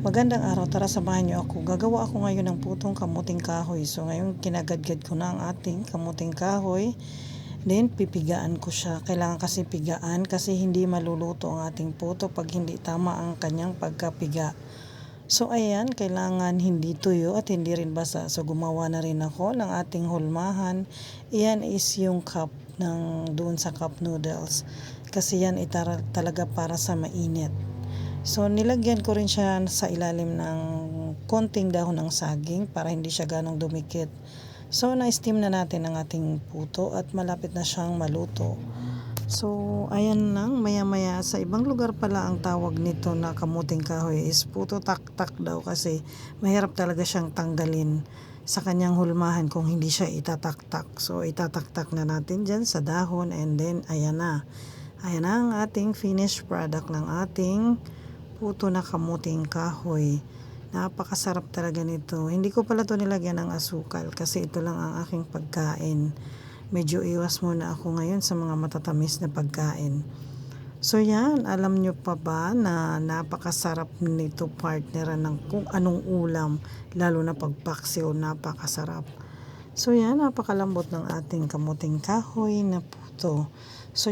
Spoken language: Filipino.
Magandang araw, tara samahan niyo ako. Gagawa ako ngayon ng putong kamuting kahoy. So ngayon kinagadgad ko na ang ating kamuting kahoy. Then pipigaan ko siya. Kailangan kasi pigaan kasi hindi maluluto ang ating puto pag hindi tama ang kanyang pagkapiga. So ayan, kailangan hindi tuyo at hindi rin basa. So gumawa na rin ako ng ating hulmahan. Iyan is yung cup ng doon sa cup noodles. Kasi yan talaga para sa mainit. So nilagyan ko rin siya sa ilalim ng konting dahon ng saging para hindi siya ganong dumikit. So na-steam na natin ang ating puto at malapit na siyang maluto. So ayan lang, maya-maya sa ibang lugar pala ang tawag nito na kamuting kahoy is puto tak-tak daw kasi mahirap talaga siyang tanggalin sa kanyang hulmahan kung hindi siya itataktak. So itataktak na natin dyan sa dahon and then ayan na. Ayan na ang ating finished product ng ating puto na kamuting kahoy. Napakasarap talaga nito. Hindi ko pala to nilagyan ng asukal kasi ito lang ang aking pagkain. Medyo iwas muna ako ngayon sa mga matatamis na pagkain. So yan, alam nyo pa ba na napakasarap nito partneran ng kung anong ulam, lalo na pagpaksiw, napakasarap. So yan, napakalambot ng ating kamuting kahoy na puto. So